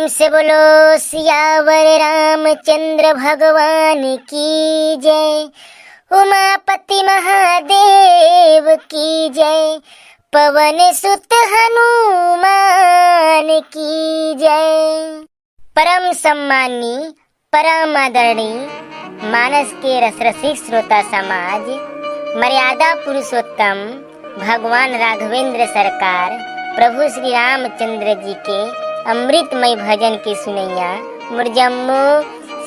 से बोलो सियावर रामचंद्र भगवान की जय। उमापति महादेव की जय। पवन सुत हनुमान की जय। परम सम्मानी परम आदरणीय मानस के रसरसिक श्रोता समाज, मर्यादा पुरुषोत्तम भगवान राघवेंद्र सरकार प्रभु श्री रामचंद्र जी के अमृतमय भजन की सुनैया मुरजम्मू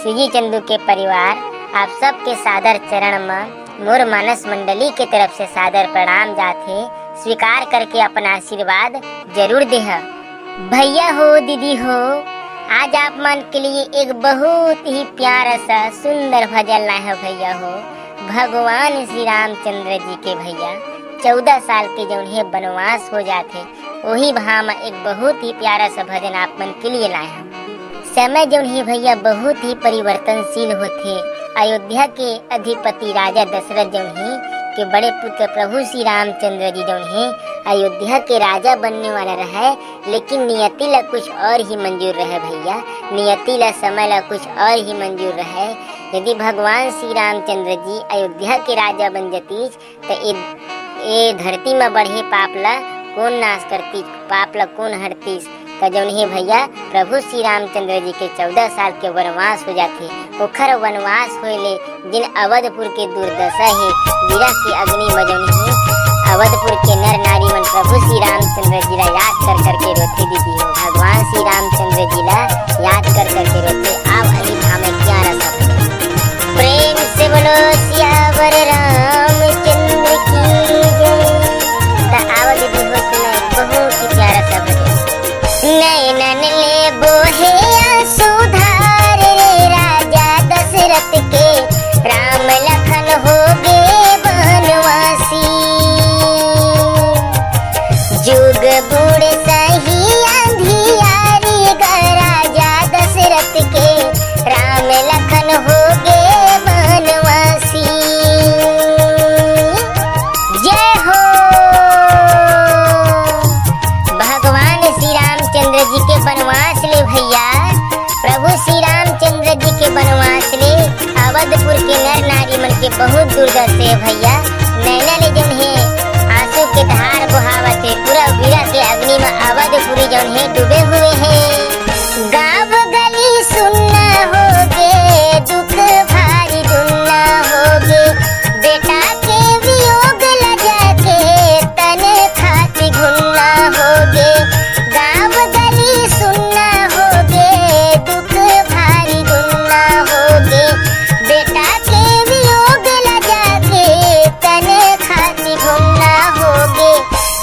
श्री चंदू के परिवार, आप सबके सादर चरण में मोर मानस मंडली के तरफ से सादर प्रणाम जाथे। स्वीकार करके अपना आशीर्वाद जरूर देह। भैया हो दीदी हो, आज आप मन के लिए एक बहुत ही प्यारा सा सुंदर भजन लाए हैं भैया हो। भगवान श्री रामचंद्र जी के भैया 14 साल के जो उन्हें वनवास हो जाते, वही भाव एक बहुत ही प्यारा सा भजन आप मन के लिए लाए हैं। समय जो ही भैया बहुत ही परिवर्तनशील होते। अयोध्या के अधिपति राजा दशरथ जो ही के बड़े पुत्र प्रभु श्री रामचंद्र जी जो ही अयोध्या के राजा बनने वाला रहे, लेकिन नियति ला कुछ और ही मंजूर रहे भैया। नियति ला समय ला कुछ और ही मंजूर रहे। यदि भगवान श्री रामचंद्र जी अयोध्या के राजा बन जती तो ये धरती में बढ़े पाप ला कौन नाश करती, पाप ला कौन हरती। तो जौन ही भैया प्रभु श्री रामचंद्र जी के 14 साल के वनवास हो जाते। ओखर वनवास होले जिन अवधपुर के दुर्दशा है, विरह की अग्नि में जौन ही अवधपुर के नर नारी मन प्रभु श्री रामचंद्र जी ला याद कर करके रोते दीदी हो। भगवान श्री रामचंद्र जी ला याद कर करके रोते। आप अली भाव में क्या रस प्रेम से बोलो सियावर रामचंद्र की जय। आवाज भी हो सुनाए बहुत ही प्यारा सा भजन। नैनन ले बोहे सुधार रे राजा दशरथ के, राम लखन हो गे बनवासी। जुग बूढ़ सही अंधियारी गा राजा दशरथ के, राम लखन हो गे बनवासी। जय हो भगवान श्री रामचंद्र जी के वनवास ले भैया। प्रभु श्री रामचंद्र जी के वनवास ले अवधपुर के नर नारी मन के बहुत दुर्दशा भैया। नैना ले जौन है आंसू के धार बहावत है, पूरा विरह के अग्नि में अवधपुरी जौन है डूबे हुए हैं। गाँव गली सुनना होगे, दुख भारी दुन्ना होगे, बेटा के वियोग लजा के तन खाती घुन्ना होगे। गाँव गली सुनना होगे, दुख भारी दुन्ना होगे, बेटा के वियोग लजा के तन खाती घुन्ना होगे।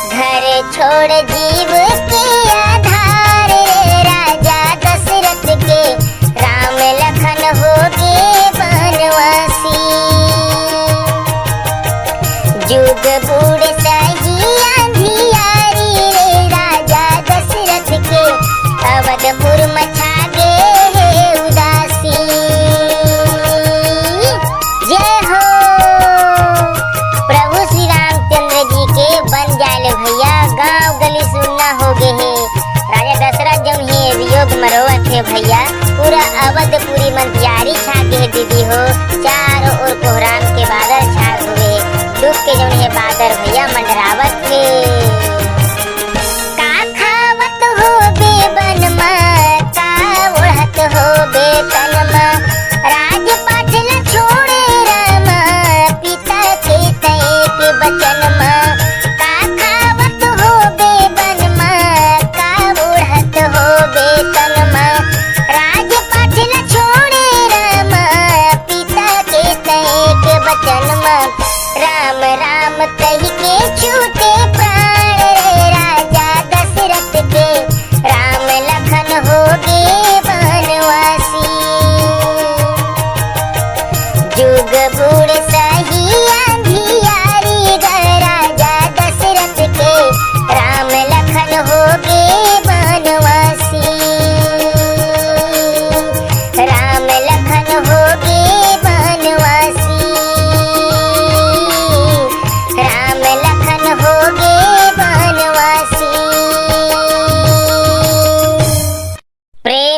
घर छोड़ जीव के आधार रे राजा दशरथ के, राम लखन होगे बनवासी। जुग बूढ़ सही अंधियारी रे राजा दशरथ के, अवधपुर मचा गे है उदासी। जय हो प्रभु श्री रामचंद्र जी के बन जाए भैया। गाँव गली सुनना होगे है, राजा दशरथ जौन है वियोग मरोवत है भैया। पूरा अवधपुरी मन तैयारी छा के दीदी हो। चारों ओर कोहराम के बादल छा हुए, दुख के जौन है बादल भैया मंडरावत है। का खावत हो बे बनमा, का ओढ़त हो बे तनमा, राजपाट ल छोड़े रामा, पिता के तय के बचन मा। का खावत हो बे बनमा, का ओढ़त हो बे तनमा, राजपाट ल छोड़े रामा, पिता के तय के बचन मा। राम राम कही के छूटे प्राण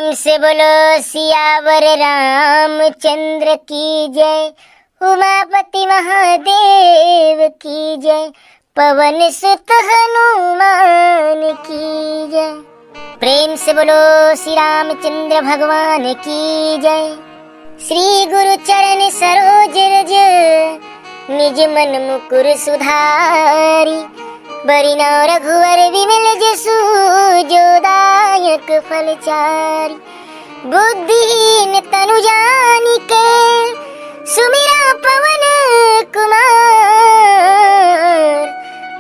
प्रेम से बोलो सियावर रामचंद्र की जय, उमापति महादेव की जय, पवन सुत हनुमान की जय। प्रेम से बोलो श्री रामचंद्र भगवान की जय। श्री गुरु चरण सरोज रज, निज मन मुकुर सुधारी, बरिना रघुवर विमल जसु, जो दायक फल चारि। बुद्धिहीन तनु जानिके, सुमिरा पवन कुमार।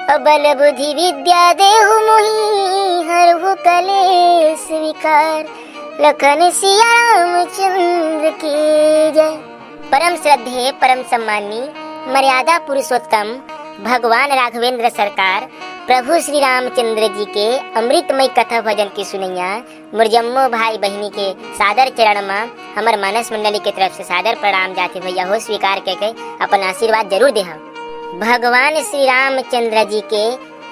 अबल बुद्धि विद्या देहु मोहि, हरहु कलेस विकार। लखन सिया रामचंद्र की जय। परम श्रद्धेय परम सम्मानी मर्यादा पुरुषोत्तम भगवान राघवेंद्र सरकार प्रभु श्री रामचंद्र जी के अमृतमय कथा भजन की सुनैया मुरजम्मो भाई बहनी के सादर चरण में हमर मानस मंडली के तरफ से सादर प्रणाम जाते भैया हो स्वीकार करके अपन आशीर्वाद जरूर दे। भगवान श्री रामचंद्र जी के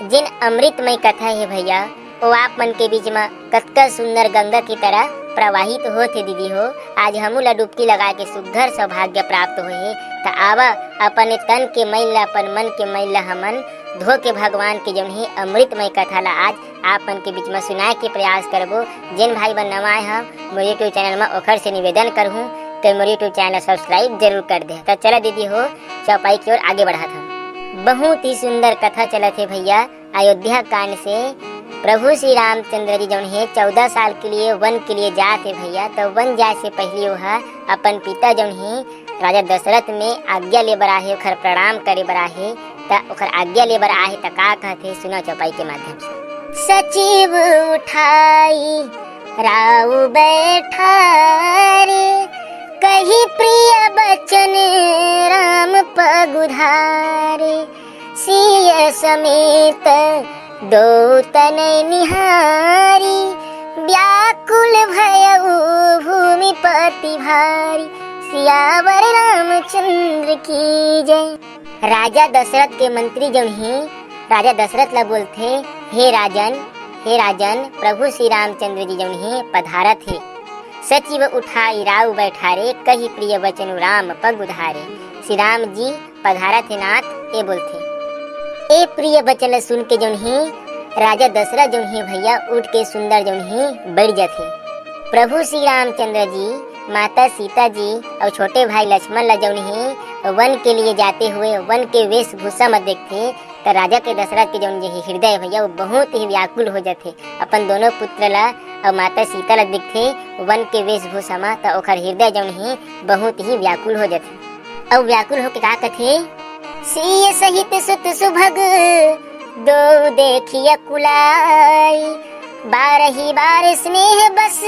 जिन अमृतमय कथा है भैया, वो आप मन के बीच में कतका सुंदर गंगा की तरह प्रवाहित होते दीदी हो। आज हमू ला डुबकी लगा के सुघर सौभाग्य प्राप्त हुए तो आवा अपन तन के मैल अपन मन के मैल हमन धो के भगवान के जौन है अमृतमय कथा ला आज आप मन के बीच में सुनाए के प्रयास करबो। जिन भाई बन नवाए हैं मोर यूट्यूब चैनल में ओखर से निवेदन करहूँ तो मोर यूट्यूब चैनल सब्सक्राइब जरूर कर दे। तो चला दीदी हो चौपाई की ओर आगे बढ़ा था। बहुत ही सुंदर कथा चला थे भैया। अयोध्या कांड से प्रभु श्री रामचंद्र जी जौन है 14 साल के लिए वन के लिए जाते भैया। तो वन जाए से पहले वह अपन पिता जौन है राजा दशरथ में आज्ञा ले बर आहे, ओखर प्रणाम करे बर आहे। त ओखर आज्ञा ले बर आहे त का कहथे सुनो चौपाई के माध्यम से। सचिव उठाई राउ बैठारे, कही प्रिय बचन राम पगुधारे। सिय समेत दो तनय निहारी, व्याकुल भयउ भूमि पति भारी। सियावर रामचंद्र की जय। राजा दशरथ के मंत्री जौन ही राजा दशरथ ला बोलथे, हे राजन प्रभु श्री रामचंद्र जी जौन ही पधारत है। सचिव उठाई राउ बैठारे, कही प्रिय बचन राम पग उधारे। श्री राम जी पधारत है नाथ ए बोलथे। ए प्रिय बचन सुन के जौन ही राजा दशरथ जौन ही भैया उठ के सुंदर जौन ही बढ़ जाते। प्रभु श्री रामचंद्र जी माता सीता जी और छोटे भाई लक्ष्मण ला जौन ही वन के लिए जाते हुए वन के वेशभूषा में देखते तो राजा के दशरथ के जौन ही हृदय भैया वो बहुत ही व्याकुल हो जाते। अपन दोनों पुत्र ला और माता सीता ला दिखते वन के वेशभूषा में तो ओखर हृदय जौन ही बहुत ही व्याकुल हो जाते। और व्याकुल होके का कथे, सिय सहित सुत सुभग दो देखिए कुलाई। बारही बार स्नेह बस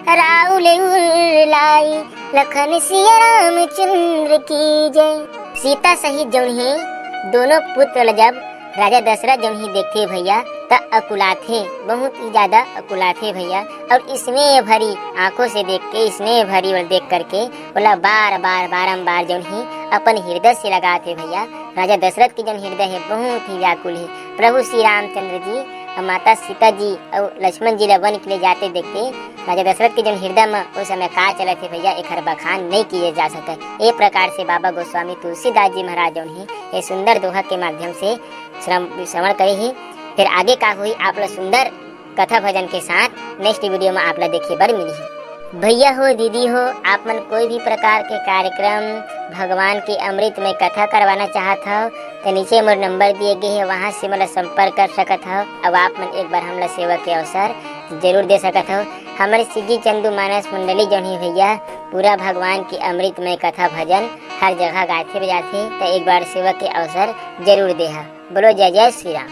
राउल उलाई। लखन सिया रामचंद्र की जय। सीता सहित जौन ही दोनों पुत्र जब राजा दशरथ जौन ही देखते भैया त अकुलाथे, बहुत ही ज्यादा अकुलाथे भैया। और इसमें भरी आंखों से देख के इसमें भरी और देख करके बोला बारंबार जौन ही अपन हृदय से लगाते भैया। राजा दशरथ की जौन हृदय है बहुत ही व्याकुल है। प्रभु श्री रामचंद्र जी और माता सीता जी और लक्ष्मण जी वन के लिए जाते देखते राजा दशरथ के जौन हृदय में उस समय का चले थे भैया एक बखान नहीं किए जा सके। एक प्रकार से बाबा गोस्वामी तुलसीदास जी महाराज जौन ही ये सुंदर दोहा के माध्यम से श्रवण करे ही। फिर आगे का हुई आप लोग सुंदर कथा भजन के साथ नेक्स्ट वीडियो में आप लोग देखिए बर मिली है। भैया हो दीदी हो आप मन कोई भी प्रकार के कार्यक्रम भगवान की अमृत में कथा करवाना चाहत हो तो नीचे मोर नंबर दिए गए है, वहाँ से मतलब संपर्क कर सकत हो। अब आप मन एक बार हमला सेवा के अवसर जरूर दे सकत हो। हमारे सिगी चंदू मानस मंडली जौन ही भैया पूरा भगवान की अमृत में कथा भजन हर जगह गाते बजाते तो एक बार सेवा के अवसर जरूर दे। बोलो जय जय श्री राम।